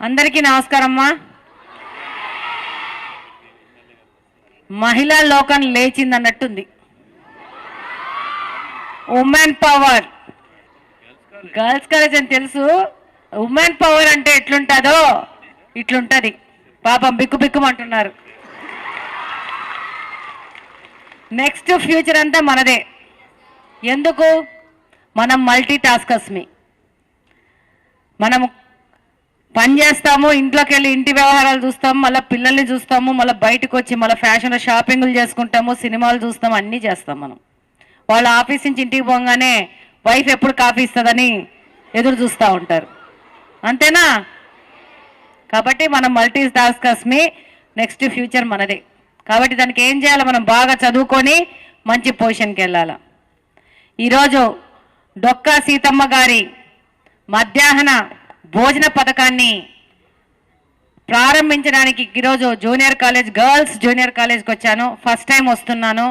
అందరికీ నమస్కారమ్మా. మహిళా లోకం లేచిందన్నట్టుంది. ఉమెన్ పవర్, గర్ల్స్ కాలేజ్ అని తెలుసు. ఉమెన్ పవర్ అంటే ఎట్లుంటుందో ఇట్లుంటుంది. పాపం బిక్కు బిక్కుమంటున్నారు. నెక్స్ట్ ఫ్యూచర్ అంతా మనదే. ఎందుకు? మనం మల్టీ టాస్కర్స్మి. మనం పని చేస్తాము, ఇంట్లోకి వెళ్ళి ఇంటి వ్యవహారాలు చూస్తాము, మళ్ళీ పిల్లల్ని చూస్తాము, మళ్ళీ బయటకు వచ్చి మళ్ళీ ఫ్యాషన్లో షాపింగ్లు చేసుకుంటాము, సినిమాలు చూస్తాము, అన్నీ చేస్తాం. మనం వాళ్ళ ఆఫీస్ నుంచి ఇంటికి పోగానే వైఫ్ ఎప్పుడు కాఫీ ఇస్తుందని ఎదురు చూస్తూ ఉంటారు. అంతేనా? కాబట్టి మనం మల్టీ టాస్కర్స్మి. నెక్స్ట్ ఫ్యూచర్ మనదే. కాబట్టి దానికి ఏం చేయాలి? మనం బాగా చదువుకొని మంచి పొజిషన్కి వెళ్ళాలి. ఈరోజు డొక్కా సీతమ్మ గారి మధ్యాహ్న భోజన పథకాన్ని ప్రారంభించడానికి ఈరోజు జూనియర్ కాలేజ్, గర్ల్స్ జూనియర్ కాలేజ్కి వచ్చాను. ఫస్ట్ టైం వస్తున్నాను.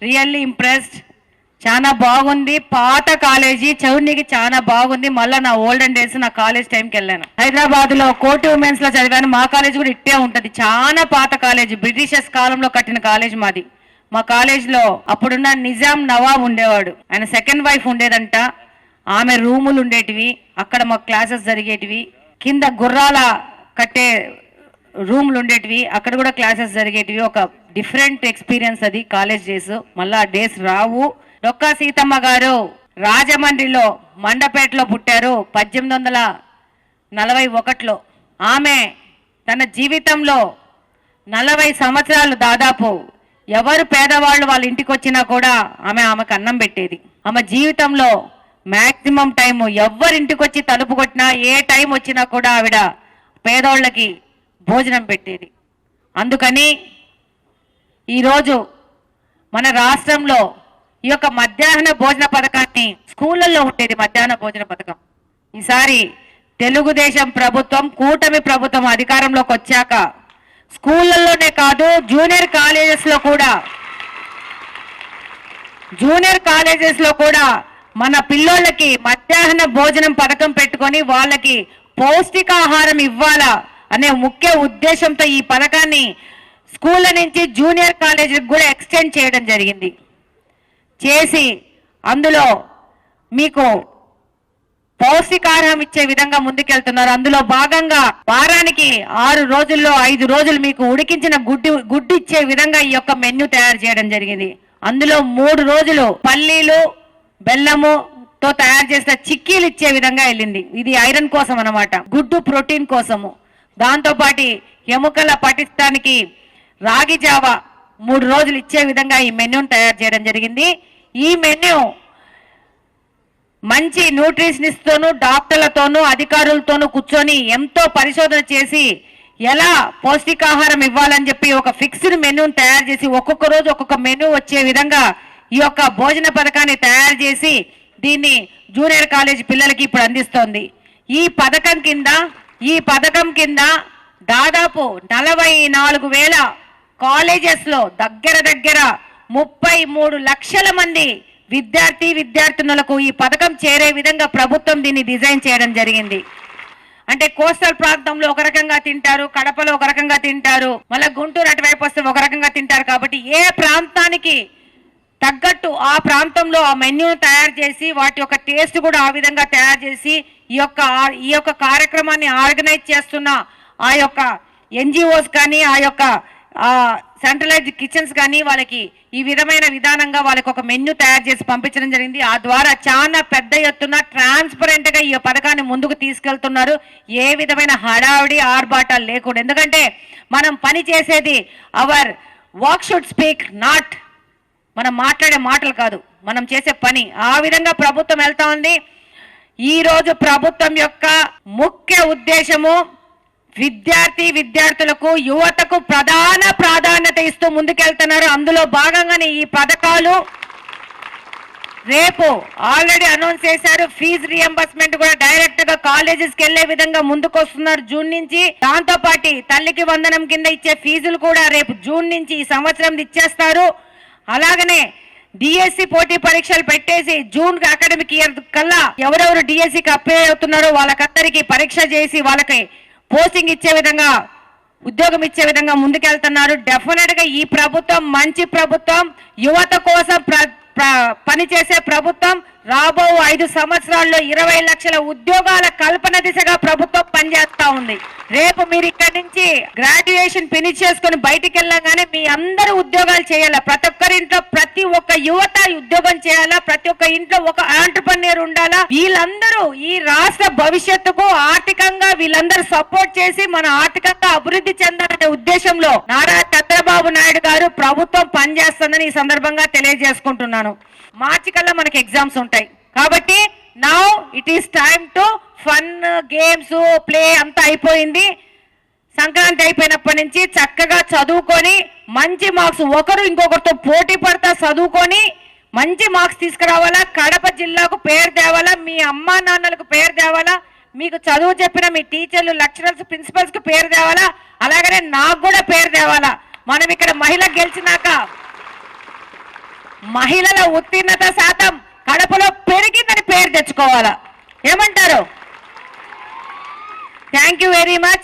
Really impressed. చాలా బాగుంది. పాత కాలేజీ చౌర్నికి చాలా బాగుంది. మళ్ళీ నా ఓల్డెన్ డేస్ నా కాలేజ్ టైంకి వెళ్ళాను. హైదరాబాద్లో కోటి ఉమెన్స్లో చదివాను. మా కాలేజ్ కూడా ఇట్టే ఉంటుంది. చాలా పాత కాలేజీ, బ్రిటిషర్స్ కాలంలో కట్టిన కాలేజ్ మాది. మా కాలేజ్లో అప్పుడున్న నిజాం నవాబ్ ఉండేవాడు. ఆయన సెకండ్ వైఫ్ ఉండేదంట. ఆమె రూములు ఉండేటివి. అక్కడ మాకు క్లాసెస్ జరిగేటివి. కింద గుర్రాల కట్టే రూములు ఉండేటివి. అక్కడ కూడా క్లాసెస్ జరిగేటివి. ఒక డిఫరెంట్ ఎక్స్పీరియన్స్ అది కాలేజ్ డేస్. మళ్ళీ ఆ డేస్ రావు. డొక్కా సీతమ్మ గారు రాజమండ్రిలో మండపేటలో పుట్టారు 1841లో. ఆమె తన జీవితంలో 40 సంవత్సరాలు దాదాపు ఎవరు పేదవాళ్ళు వాళ్ళ ఇంటికి వచ్చినా కూడా ఆమెకు అన్నం పెట్టేది. ఆమె జీవితంలో మ్యాక్సిమం టైము ఎవరింటికి వచ్చి తలుపు కొట్టినా, ఏ టైం వచ్చినా కూడా ఆవిడ పేదోళ్ళకి భోజనం పెట్టేది. అందుకని ఈరోజు మన రాష్ట్రంలో ఈ యొక్క మధ్యాహ్న భోజన పథకాన్ని, స్కూళ్ళల్లో ఉండేది మధ్యాహ్న భోజన పథకం, ఈసారి తెలుగుదేశం ప్రభుత్వం, కూటమి ప్రభుత్వం అధికారంలోకి వచ్చాక స్కూళ్ళల్లోనే కాదు జూనియర్ కాలేజెస్లో కూడా మన పిల్లోళ్ళకి మధ్యాహ్న భోజనం పథకం పెట్టుకొని వాళ్ళకి పౌష్టికాహారం ఇవ్వాలా అనే ముఖ్య ఉద్దేశంతో ఈ పథకాన్ని స్కూళ్ళ నుంచి జూనియర్ కాలేజీకి కూడా ఎక్స్టెండ్ చేయడం జరిగింది. చేసి అందులో మీకు పౌష్టికాహారం ఇచ్చే విధంగా ముందుకెళ్తున్నారు. అందులో భాగంగా వారానికి 6 రోజుల్లో 5 రోజులు మీకు ఉడికించిన గుడ్డు ఇచ్చే విధంగా ఈ యొక్క మెన్యూ తయారు చేయడం జరిగింది. అందులో 3 రోజులు పల్లీలు బెల్లముతో తయారు చేసిన చిక్కీలు ఇచ్చే విధంగా వెళ్ళింది. ఇది ఐరన్ కోసం అన్నమాట, గుడ్డు ప్రోటీన్ కోసము. దాంతోపాటు ఎముకల పటిష్టానికి రాగి జావా 3 రోజులు ఇచ్చే విధంగా ఈ మెన్యూను తయారు చేయడం జరిగింది. ఈ మెన్యూ మంచి న్యూట్రిషనిస్ట్తోనూ, డాక్టర్లతోనూ, అధికారులతోనూ కూర్చొని ఎంతో పరిశోధన చేసి ఎలా పౌష్టికాహారం ఇవ్వాలని చెప్పి ఒక ఫిక్స్డ్ మెన్యూని తయారు చేసి ఒక్కొక్క రోజు ఒక్కొక్క మెన్యూ వచ్చే విధంగా ఈ యొక్క భోజన పథకాన్ని తయారు చేసి దీన్ని జూనియర్ కాలేజ్ పిల్లలకి ఇప్పుడు అందిస్తోంది. ఈ పథకం కింద దాదాపు 44,000 కాలేజెస్లో దగ్గర 33 లక్షల మంది విద్యార్థినులకు ఈ పథకం చేరే విధంగా ప్రభుత్వం దీన్ని డిజైన్ చేయడం జరిగింది. అంటే కోస్టల్ ప్రాంతంలో ఒక రకంగా తింటారు, కడపలో ఒక రకంగా తింటారు, మళ్ళీ గుంటూరు అటువైపు వస్తే ఒక రకంగా తింటారు. కాబట్టి ఏ ప్రాంతానికి తగ్గట్టు ఆ ప్రాంతంలో ఆ మెన్యూను తయారు చేసి వాటి యొక్క టేస్ట్ కూడా ఆ విధంగా తయారు చేసి ఈ యొక్క కార్యక్రమాన్ని ఆర్గనైజ్ చేస్తున్న ఆ యొక్క ఎన్జిఓస్ కానీ, ఆ యొక్క సెంట్రలైజ్డ్ కిచెన్స్ కానీ వాళ్ళకి ఈ విధమైన విధానంగా వాళ్ళకి ఒక మెన్యూ తయారు చేసి పంపించడం జరిగింది. ఆ ద్వారా చాలా పెద్ద ఎత్తున ట్రాన్స్పరెంట్గా ఈ పథకాన్ని ముందుకు తీసుకెళ్తున్నారు. ఏ విధమైన హడావిడి ఆర్భాటాలు లేకుండా. ఎందుకంటే మనం పని చేసేది our work should speak, not మనం మాట్లాడే మాటలు కాదు, మనం చేసే పని. ఆ విధంగా ప్రభుత్వం వెళ్తా ఉంది. ఈరోజు ప్రభుత్వం యొక్క ముఖ్య ఉద్దేశము విద్యార్థులకు, యువతకు ప్రధాన ప్రాధాన్యత ఇస్తూ ముందుకెళ్తున్నారు. అందులో భాగంగానే ఈ పథకాలు రేపు ఆల్రెడీ అనౌన్స్ చేశారు. ఫీజు రియంబర్స్మెంట్ కూడా డైరెక్ట్ గా కాలేజెస్కి వెళ్లే విధంగా ముందుకు వస్తున్నారు జూన్ నుంచి. దాంతో పాటు తల్లికి వందనం కింద ఇచ్చే ఫీజులు కూడా రేపు జూన్ నుంచి ఈ సంవత్సరం ఇచ్చేస్తారు. అలాగనే డిఎస్సి పోటీ పరీక్షలు పెట్టేసి జూన్ అకాడమిక్ ఇయర్ కల్లా ఎవరెవరు డిఎస్సికి అప్లై అవుతున్నారో వాళ్ళకందరికీ పరీక్ష చేసి వాళ్ళకి పోస్టింగ్ ఇచ్చే విధంగా ఉద్యోగం ఇచ్చే విధంగా ముందుకెళ్తున్నారు. డెఫినెట్ గా ఈ ప్రభుత్వం మంచి ప్రభుత్వం, యువత కోసం పనిచేసే ప్రభుత్వం. రాబో 5 సంవత్సరాల్లో 20 లక్షల ఉద్యోగాల కల్పన దిశగా ప్రభుత్వం పనిచేస్తా ఉంది. రేపు మీరు ఇక్కడి నుంచి గ్రాడ్యుయేషన్ ఫినిష్ చేసుకుని బయటికి వెళ్ళగానే మీ అందరూ ఉద్యోగాలు చేయాలా. ప్రతి ఒక్కరి ఇంట్లో ప్రతి ఒక్క యువత ఉద్యోగం చేయాలా. ప్రతి ఒక్క ఇంట్లో ఒక ఆంటర్‌ప్రెన్యూర్ ఉండాలా. వీళ్ళందరూ ఈ రాష్ట్ర భవిష్యత్తుకు ఆర్థికంగా వీళ్ళందరూ సపోర్ట్ చేసి మన ఆర్థికంగా అభివృద్ధి చెందాలనే ఉద్దేశంలో నారా చంద్రబాబు నాయుడు గారు ప్రభుత్వం పనిచేస్తుందని ఈ సందర్భంగా తెలియజేసుకుంటున్నాను. మార్చి కల్లా మనకి ఎగ్జామ్స్ ఉంటాయి కాబట్టి now it is time to fun, games, play అంతా అయిపోయింది. సంక్రాంతి అయిపోయినప్పటి నుంచి చక్కగా చదువుకొని మంచి మార్క్స్, ఒకరు ఇంకొకరితో పోటీ పడతా చదువుకొని మంచి మార్క్స్ తీసుకురావాలా. కడప జిల్లాకు పేరు తేవాలా, మీ అమ్మా నాన్నలకు పేరు తేవాలా, మీకు చదువు చెప్పిన మీ టీచర్లు, లెక్చరర్స్, ప్రిన్సిపల్స్ కు పేరు తేవాలా. అలాగనే నాకు కూడా పేరు తేవాలా. మనం ఇక్కడ మహిళ గెలిచినాక మహిళల ఉత్తీర్ణత శాతం కడపలో పెరిగిందని పేరు తెచ్చుకోవాలా. ఏమంటారు? Thank you very much.